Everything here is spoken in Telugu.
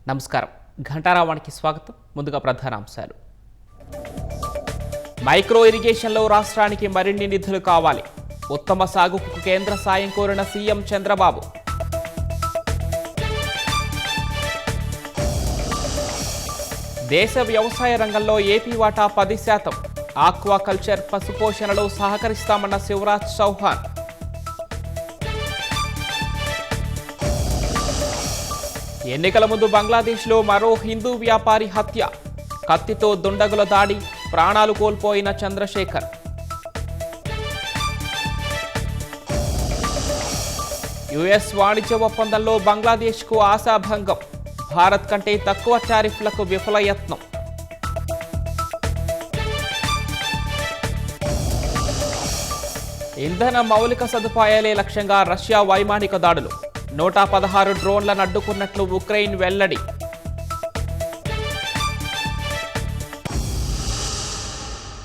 నమస్కారం. ఘంటారావానికి స్వాగతం. ముందుగా ప్రధానాంశాలు. మైక్రో ఇరిగేషన్లో రాష్ట్రానికి మరిన్ని నిధులు కావాలి. ఉత్తమ సాగుకు కేంద్ర సాయం కోరిన సీఎం చంద్రబాబు. దేశ వ్యవసాయ రంగంలో ఏపీ వాటా 10%. ఆక్వాకల్చర్, పశుపోషణలో సహకరిస్తామన్న శివరాజ్ చౌహాన్. ఎన్నికల ముందు బంగ్లాదేశ్లో మరో హిందూ వ్యాపారి హత్య. కత్తితో దుండగుల దాడి, ప్రాణాలు కోల్పోయిన చంద్రశేఖర్. యుఎస్ వాణిజ్య ఒప్పందంలో బంగ్లాదేశ్కు ఆశాభంగం. భారత్ కంటే తక్కువ టారిఫ్లకు విఫల యత్నం. ఇంధన మౌలిక సదుపాయాలే లక్ష్యంగా రష్యా వైమానిక దాడులు. 116 డ్రోన్లను అడ్డుకున్నట్లు ఉక్రెయిన్ వెల్లడి.